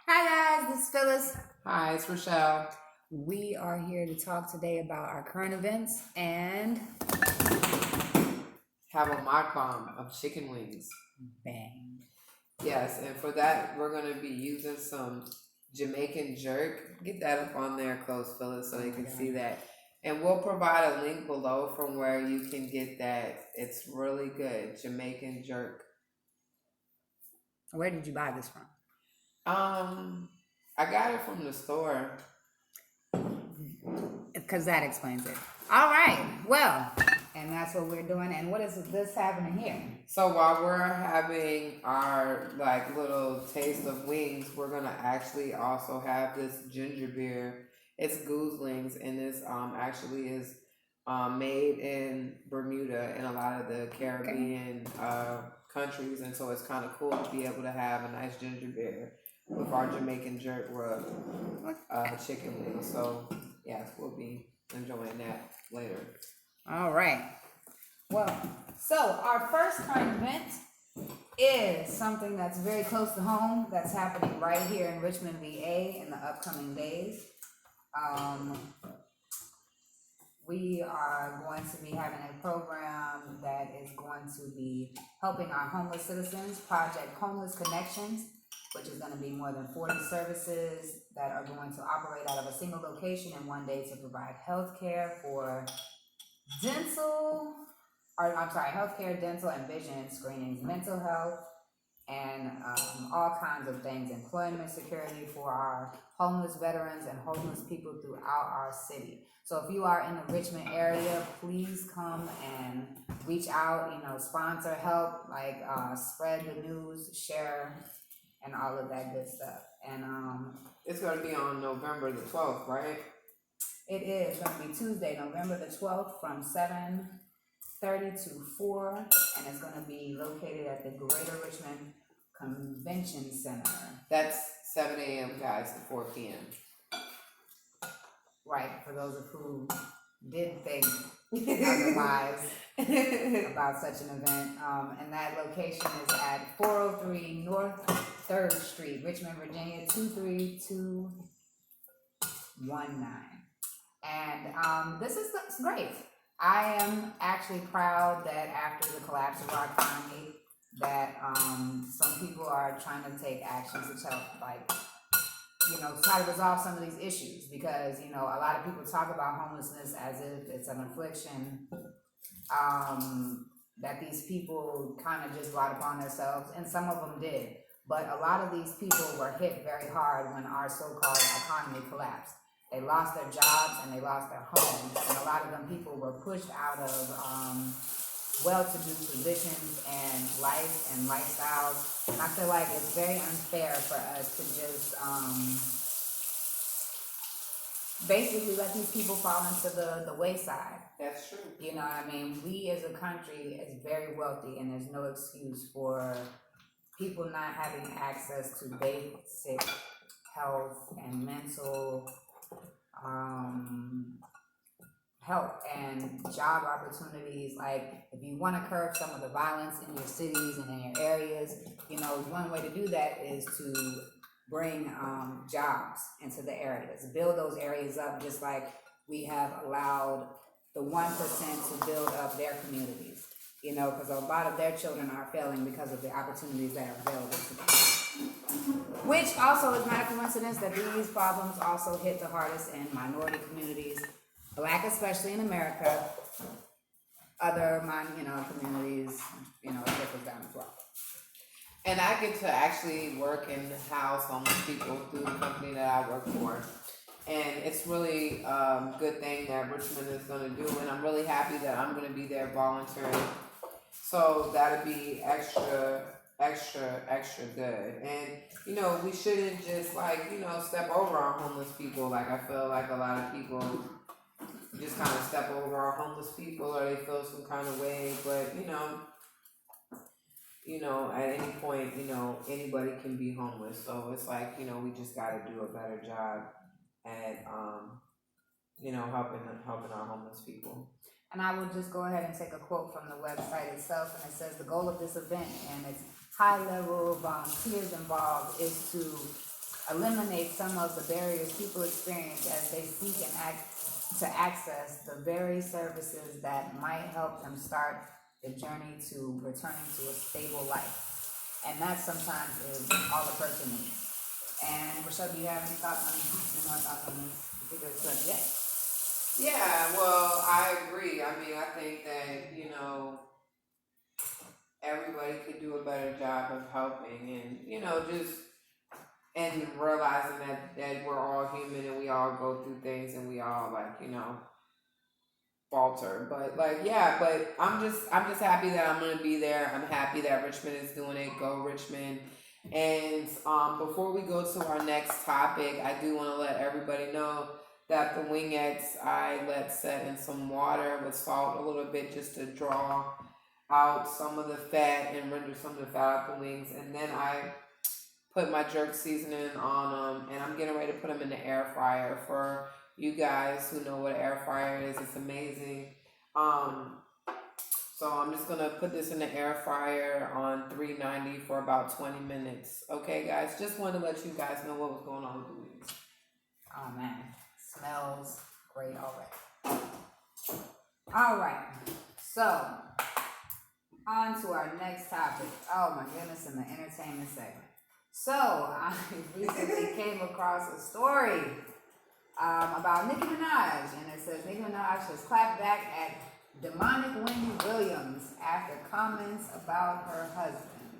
Hi guys, this is Phyllis. Hi, it's Rochelle. We are here to talk today about our current events and Have a mock bomb of chicken wings. bang. Yes, and for that, we're going to be using some Jamaican jerk. Get that up on there close, Phyllis, so they can see that. And we'll provide a link below from where you can get that. It's really good. Jamaican jerk. Where did you buy this from? I got it from the store. Because that explains it. All right. Well, and that's what we're doing. And what is this happening here? So while we're having our like little taste of wings, we're gonna actually also have this ginger beer. It's Goslings, and this actually is made in Bermuda and a lot of the Caribbean countries, and so it's kind of cool to be able to have a nice ginger beer with our Jamaican jerk rub chicken wings. So yes, we'll be enjoying that later. All right. Well, so our first current event is something that's very close to home that's happening right here in Richmond, VA in the upcoming days. We are going to be having a program that is going to be helping our homeless citizens, Project Homeless Connections, which is going to be more than 40 services that are going to operate out of a single location in one day to provide health care for healthcare, dental, and vision screenings, mental health, and all kinds of things, employment security for our homeless veterans and homeless people throughout our city. So if you are in the Richmond area, please come and reach out, sponsor, help, spread the news, share, and all of that good stuff. And it's going to be on November the 12th, right? It is going to be Tuesday, November the 12th from 7:30 to 4, and it's going to be located at the Greater Richmond Convention Center. That's 7 a.m., guys, to 4 p.m. Right, for those of who did think otherwise about such an event. And that location is at 403 North 3rd Street, Richmond, Virginia, 23219. And this is great. I am actually proud that after the collapse of our economy, that some people are trying to take actions to help, try to resolve some of these issues, because a lot of people talk about homelessness as if it's an affliction that these people kind of just brought upon themselves, and some of them did. But a lot of these people were hit very hard when our so-called economy collapsed. They lost their jobs and they lost their homes, and a lot of them people were pushed out of well-to-do positions and life and lifestyles. And I feel like it's very unfair for us to just basically let these people fall into the wayside. That's true. You know what I mean? We as a country is very wealthy, and there's no excuse for people not having access to basic health and mental help and job opportunities. Like, if you want to curb some of the violence in your cities and in your areas, one way to do that is to bring jobs into the areas, build those areas up, just like we have allowed the 1% to build up their communities, because a lot of their children are failing because of the opportunities that are available to them. Which also is not a coincidence that these problems also hit the hardest in minority communities, Black especially in America, other communities, it trickles down as well. And I get to actually work and house homeless people through the company that I work for. And it's really a good thing that Richmond is going to do. And I'm really happy that I'm going to be there volunteering. So that'll be extra good. And, we shouldn't just step over our homeless people. Like, I feel like a lot of people just kind of step over our homeless people, or they feel some kind of way. But, at any point, anybody can be homeless. So it's like, we just got to do a better job at, helping our homeless people. And I will just go ahead and take a quote from the website itself, and it says, the goal of this event and its high level volunteers involved is to eliminate some of the barriers people experience as they seek and act to access the very services that might help them start the journey to returning to a stable life. And that sometimes is all a person needs. And Rochelle, do you have any thoughts on any more thoughts on this particular subject? Yeah, well, I agree. I mean, I think that, everybody could do a better job of helping and, just and realizing that we're all human and we all go through things and we all falter. But but I'm just happy that I'm gonna be there. I'm happy that Richmond is doing it. Go Richmond. And before we go to our next topic, I do want to let everybody know that the wingettes I let set in some water with salt a little bit just to draw out some of the fat and render some of the fat out the wings. And then I put my jerk seasoning on them, and I'm getting ready to put them in the air fryer. For you guys who know what an air fryer is, it's amazing. So I'm just gonna put this in the air fryer on 390 for about 20 minutes. Okay, guys, just wanted to let you guys know what was going on with the wings. Oh man, smells great already. All right, so on to our next topic. Oh my goodness, in the entertainment segment. So I recently came across a story about Nicki Minaj, and it says Nicki Minaj has clapped back at demonic Wendy Williams after comments about her husband.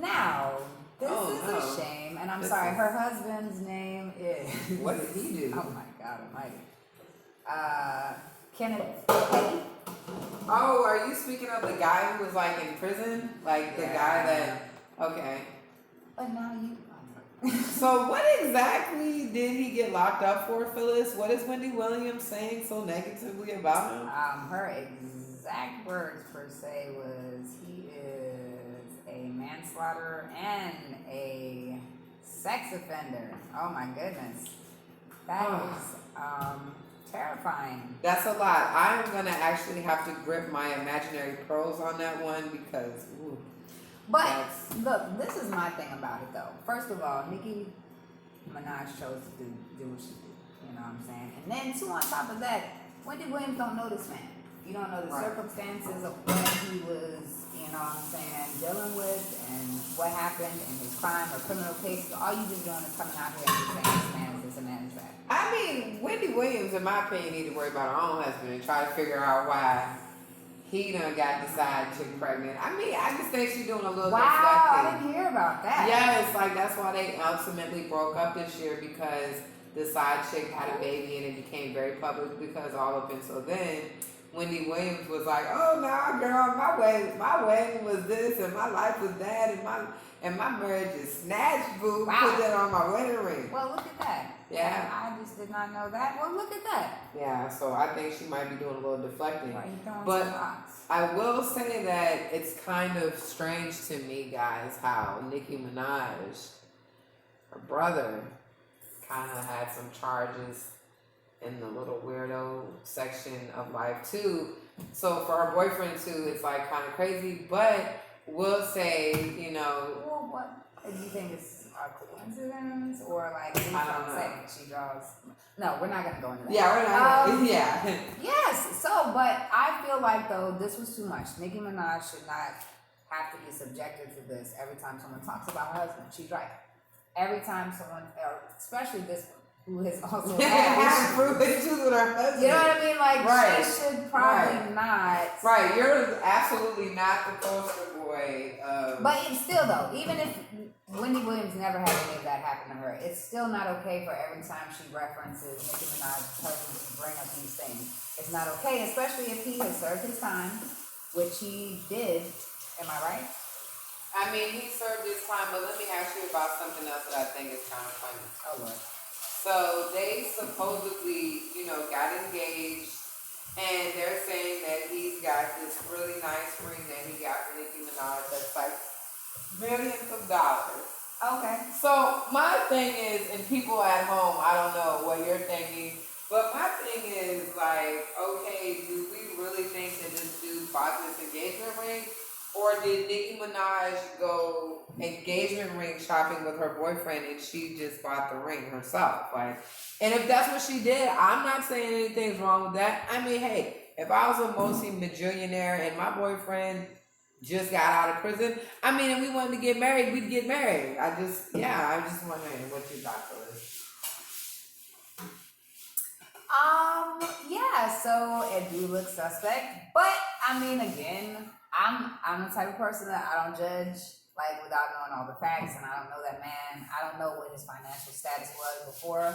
Now, this is a shame, and I'm sorry, her husband's name is... What did he do? Oh my God almighty. Kenneth Petty. Oh, are you speaking of the guy who was in prison? Like the guy that... Okay. But now you... So what exactly did he get locked up for, Phyllis? What is Wendy Williams saying so negatively about him? Her exact words per se was he is a manslaughter and a sex offender. Oh my goodness. That is terrifying. That's a lot. I'm gonna actually have to grip my imaginary pearls on that one because But look, this is my thing about it though. First of all, Nicki Minaj chose to do what she did. You know what I'm saying? And then too, on top of that, Wendy Williams don't know this man. You don't know the circumstances of what he was, you know what I'm saying, dealing with and what happened in his crime or criminal case. All you just doing is coming out here and just saying this man is this and man is that. I mean, Wendy Williams, in my opinion, need to worry about her own husband and try to figure out why he done got the side chick pregnant. I mean, I just think she's doing a little wow, deflecting. I didn't hear about that. Yeah, it's that's why they ultimately broke up this year, because the side chick had a baby and it became very public because all of it. So then Wendy Williams was like, "Oh no, girl, my wedding was this and my life was that and my marriage is snatched, boo. Wow. Put that on my wedding ring." Well, look at that. Yeah. I just did not know that. Well, look at that. Yeah, so I think she might be doing a little deflecting. Right, but I will say that it's kind of strange to me, guys, how Nicki Minaj, her brother, kind of had some charges in the little weirdo section of life too. So for her boyfriend too, it's kind of crazy. But we'll say, Well, what do you think is a coincidence or what are you trying to say? She draws. No, we're not gonna go into that. Yeah, we're not. Yeah. Yes. So, but I feel like though this was too much. Nicki Minaj should not have to be subjected to this every time someone talks about her husband. She's right. Every time someone, especially this one, who has also had issues with her husband. You know what I mean? She should probably not. Right. You're absolutely not the poster boy. But still, though, even if Wendy Williams never had any of that happen to her, it's still not okay for every time she references Nicki Minaj's husband to bring up these things. It's not okay, especially if he has served his time, which he did. Am I right? I mean, he served his time, but let me ask you about something else that I think is kind of funny. Oh, Lord. So they supposedly, got engaged, and they're saying that he's got this really nice ring that he got for Nicki Minaj that's millions of dollars. Okay. So my thing is, and people at home, I don't know what you're thinking, but my thing is okay, do we really think that this dude bought this engagement ring? Or did Nicki Minaj go engagement ring shopping with her boyfriend and she just bought the ring herself? Like, and if that's what she did, I'm not saying anything's wrong with that. I mean, hey, if I was a multi-millionaire and my boyfriend just got out of prison, I mean, and we wanted to get married, we'd get married. I'm just wondering what you thought of this. Yeah, so it do look suspect, but I mean, again, I'm the type of person that I don't judge like without knowing all the facts, and I don't know that man. I don't know what his financial status was before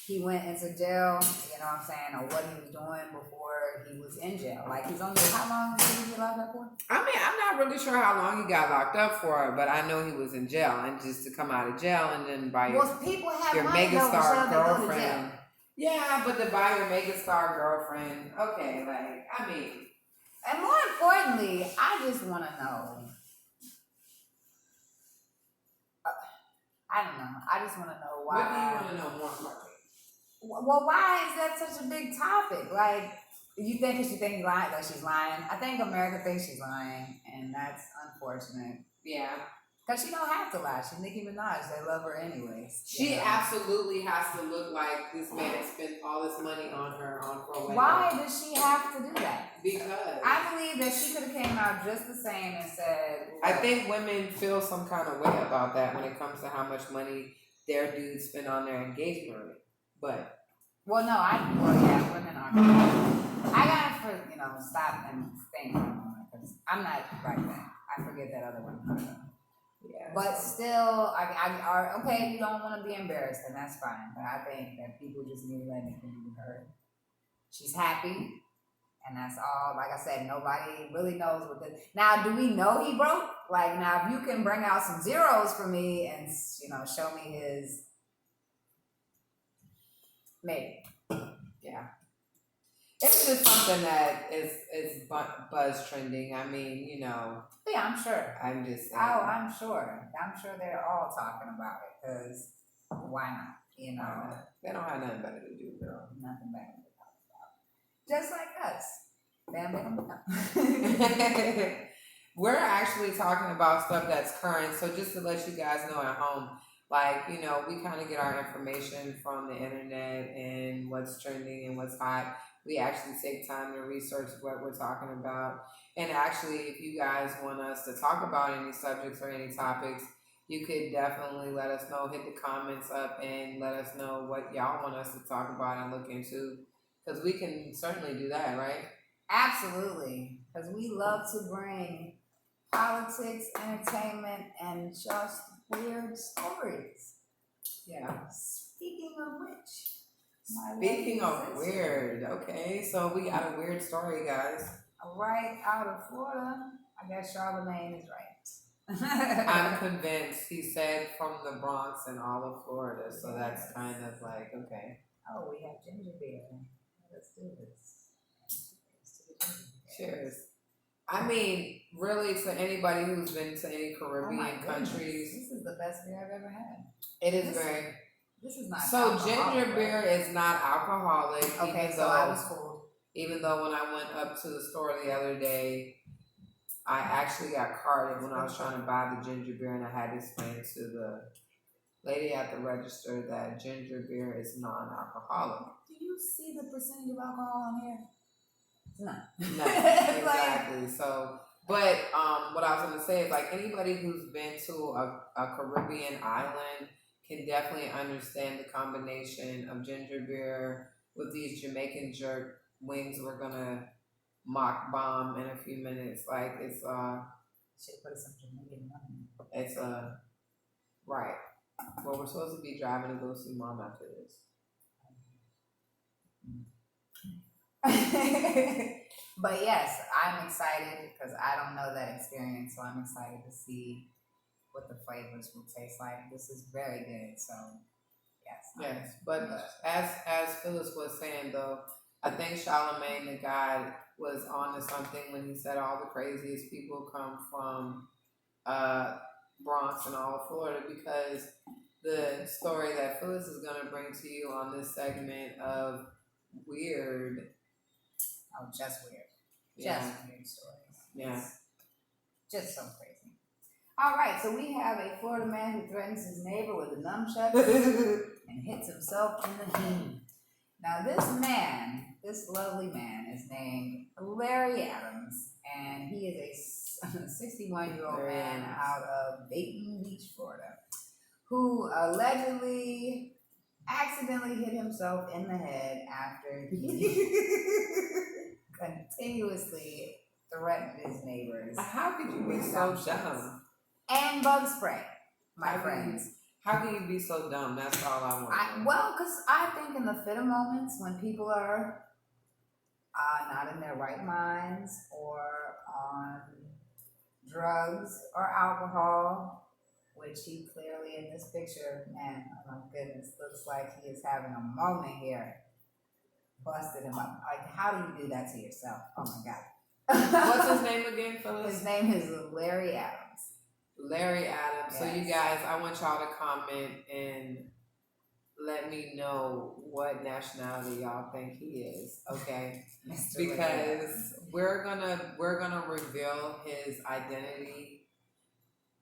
he went into jail. You know what I'm saying, or what he was doing before he was in jail. Like he's only how long did he get locked up for? I mean, I'm not really sure how long he got locked up for, but I know he was in jail, and just to come out of jail and then buy People have your money megastar though, girlfriend. Yeah, but to buy your megastar girlfriend, okay, like, I mean. And more importantly, I just want to know. I don't know. I just want to know why. What do you want to know more about? Well, why is that such a big topic? Like, you think she's lying, like she's lying. I think America thinks she's lying, and that's unfortunate. Yeah. Because she don't have to lie. She's Nicki Minaj. They love her anyways. She absolutely has to look like this man spent all this money on her for a wedding. Why does she have to do that? Because I believe that she could have came out just the same and said. I think women feel some kind of way about that when it comes to how much money their dudes spend on their engagement ring. But women are. I gotta stop and think for a moment because I'm not like that. I forget that other one. Yeah. But still, okay, you don't want to be embarrassed, and that's fine. But I think that people just need to let Nicki be heard. She's happy, and that's all. Like I said, nobody really knows what this. Now, do we know he broke? Like, now, if you can bring out some zeros for me and show me his, maybe. Yeah. It's just something that is buzz trending. I mean, Yeah, I'm sure. I'm just saying. Oh, I'm sure. I'm sure they're all talking about it because why not? They don't have nothing better to do, girl. Nothing better to talk about. Just like us. Damn, We're actually talking about stuff that's current. So just to let you guys know at home, like, we kind of get our information from the internet and what's trending and what's hot. We actually take time to research what we're talking about. And actually, if you guys want us to talk about any subjects or any topics, you could definitely let us know. Hit the comments up and let us know what y'all want us to talk about and look into. Because we can certainly do that, right? Absolutely. Because we love to bring politics, entertainment, and just weird stories. Yeah. Speaking of which. Speaking of weird, okay, so we got a weird story, guys. Right out of Florida. I guess Charlamagne is right. I'm convinced he said from the Bronx and all of Florida, so that's kind of like, okay. Oh, we have ginger beer. Let's do this. Cheers. I mean, really, to anybody who's been to any Caribbean countries. This is the best beer I've ever had. It is very. This is not. So ginger beer is not alcoholic. Okay, so I was fooled. Even though when I went up to the store the other day, I actually got carded when I was trying to buy the ginger beer, and I had to explain to the lady at the register that ginger beer is non-alcoholic. Do you see the percentage of alcohol on here? No, exactly. So, but what I was going to say is, like, anybody who's been to a Caribbean island can definitely understand the combination of ginger beer with these Jamaican jerk wings we're gonna mock bomb in a few minutes. Like, it's should put some Jamaican money. It's right. Well, we're supposed to be driving to go see mom after this. But yes, I'm excited because I don't know that experience, so I'm excited to see what the flavors will taste like. This is very good, so yes. But as Phyllis was saying, though, I think Charlamagne the God was on to something when he said all the craziest people come from Bronx and all of Florida, because the story that Phyllis is going to bring to you on this segment of weird. Oh, just weird. Yeah. Just weird stories. Yeah. Just so crazy. All right, so we have a Florida man who threatens his neighbor with a nunchuck and hits himself in the head. Now, this lovely man, is named Larry Adams, and he is a 61-year-old man out of Dayton Beach, Florida, who allegedly accidentally hit himself in the head after he continuously threatened his neighbors. How could you be so dumb? And bug spray, my friends. How can you be so dumb? That's all I want. Well, because I think in the fit of moments when people are not in their right minds or on drugs or alcohol, which he clearly in this picture, man, oh my goodness, looks like he is having a moment here. Busted him up. Like, how do you do that to yourself? Oh my God. What's his name again, Phyllis? His name is Larry Adams. Larry Adams. Yes. So you guys, I want y'all to comment and let me know what nationality y'all think he is, okay? Because we're gonna reveal his identity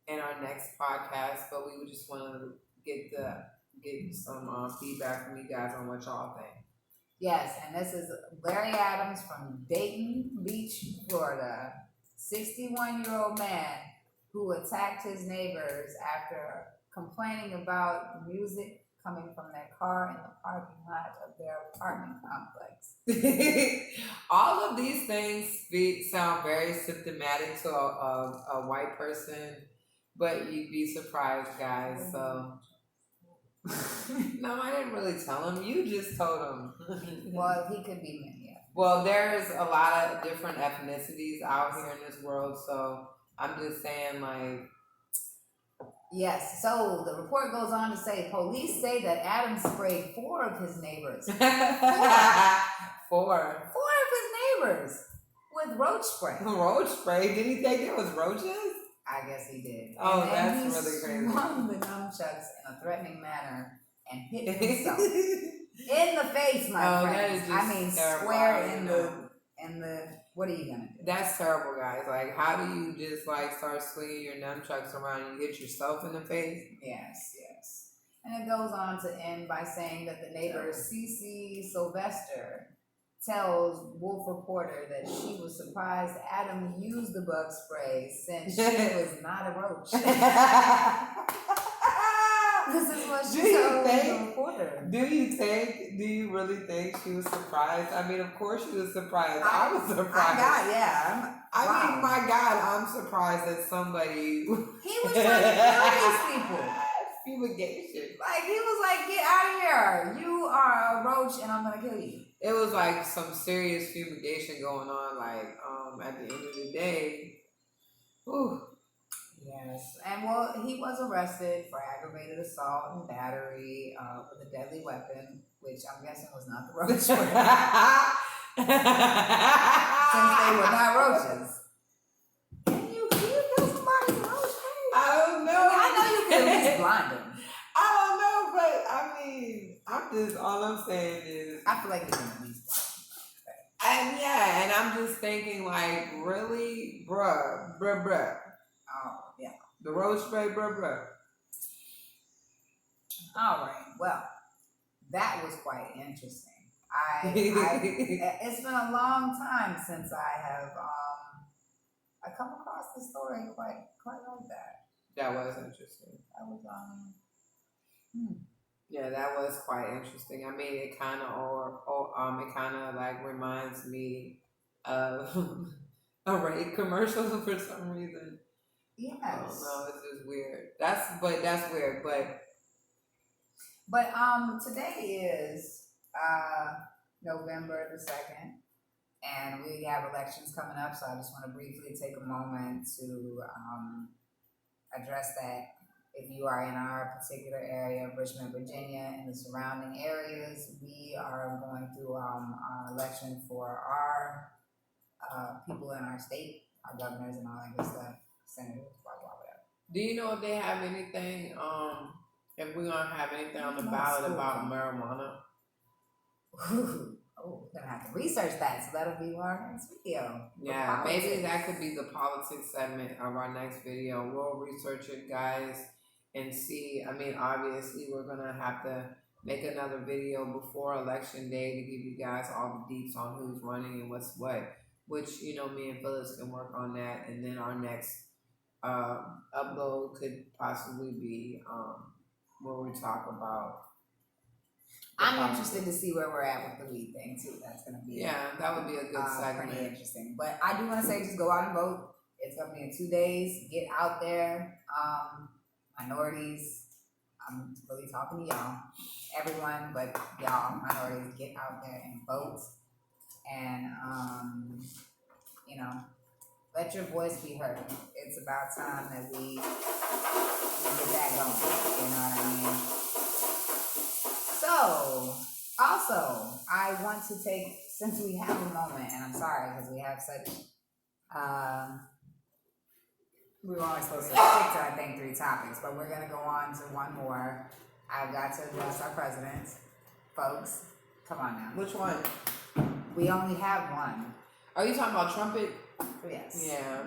in our next podcast, but we would just want to get some feedback from you guys on what y'all think. Yes, and this is Larry Adams from Dayton Beach, Florida, 61-year-old man who attacked his neighbors after complaining about music coming from their car in the parking lot of their apartment complex. All of these things sound very symptomatic to a white person, but you'd be surprised, guys. So, no, I didn't really tell him. You just told him. Well, he could be many. Yeah. Well, there's a lot of different ethnicities out here in this world, so I'm just saying, like. Yes, so the report goes on to say police say that Adams sprayed 4 of his neighbors. 4 of his neighbors with roach spray. Roach spray? Did he think there was roaches? I guess he did. Oh, and that's he really crazy. swung the nunchucks in a threatening manner and hit himself in the face, my friends. That is just I mean, terrible. square in the. What are you gonna do? That's terrible, guys. Like, how do you just like start swinging your nunchucks around and you hit yourself in the face? Yes. And it goes on to end by saying that the neighbor Cece Sylvester tells Wolf Reporter that she was surprised Adam used the bug spray since she was not a roach. This is what she told the reporter. Do you really think she was surprised? I mean, of course she was surprised. I was surprised. I mean, my God, I'm surprised that somebody. He was trying to kill these people. Fumigation. Like, he was like, get out of here. You are a roach and I'm going to kill you. It was like some serious fumigation going on, like, at the end of the day. Whew. Yes, and well, he was arrested for aggravated assault and battery with a deadly weapon, which I'm guessing was not the roach spray. Since they were not roaches. Can you kill somebody with a roach spray? I don't know. I know you can at least blind them. I don't know, but I mean, all I'm saying is. I feel like you can at least blind them. And yeah, and I'm just thinking, like, really? Bruh. Oh, yeah. The road spray, bruh. All right. Well, that was quite interesting. It's been a long time since I have I come across the story quite like that. That was interesting. That was Yeah, that was quite interesting. I mean, it kind of like reminds me of a raid commercial for some reason. Yes. I don't know. It's just weird. That's weird. But today is November the 2nd, and we have elections coming up. So I just want to briefly take a moment to address that. If you are in our particular area of Richmond, Virginia, and the surrounding areas, we are going through our election for our people in our state, our governors, and all that good stuff. Senators, blah, blah, blah. Do you know if they have anything, if we're going to have anything on the ballot about marijuana? Oh, we're gonna have to research that, so that'll be our next video. Yeah, maybe that could be the politics segment of our next video. We'll research it, guys, and see. I mean, obviously, we're gonna have to make another video before election day to give you guys all the deets on who's running and what's what. Which, you know, me and Phyllis can work on that, and then our next upload could possibly be where we talk about. I'm interested to see where we're at with the weed thing too. That's gonna be that would be a good segment. Pretty interesting. But I do want to say, just go out and vote. It's gonna be in 2 days. Get out there, minorities. I'm really talking to y'all, everyone, but y'all minorities, get out there and vote, and you know, let your voice be heard. It's about time that we get that going. You know what I mean? So, also, I want to take, since we have a moment, and I'm sorry because we have such, we were only supposed to stick to, I think, 3 topics, but we're going to go on to one more. I've got to address our president. Folks, come on now. Which one? We only have one. Are you talking about trumpet? Yes. Yeah.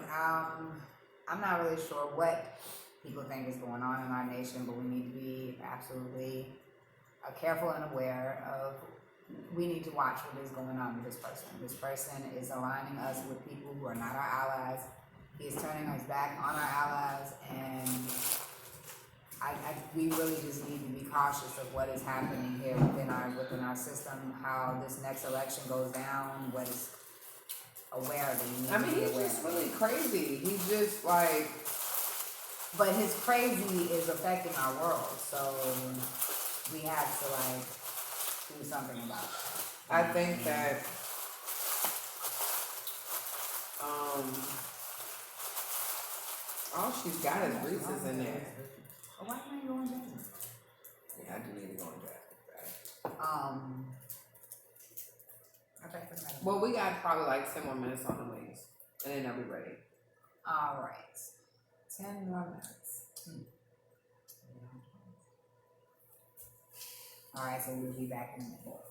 I'm not really sure what people think is going on in our nation, but we need to be absolutely careful and aware of, we need to watch what is going on with this person. This person is aligning us with people who are not our allies. He is turning his back on our allies, and we really just need to be cautious of what is happening here within our system, how this next election goes down, what is aware of it. I mean, he's just really crazy. He's just like, but his crazy is affecting our world, so we have to like do something about it. I think that all she's got is Reese's in there. Oh, why can't I go on that? Yeah, I do need to go on that. Well, we got probably like 10 more minutes on the wings, and then they'll be ready. All right, 10 more minutes. All right, so we'll be back in a minute.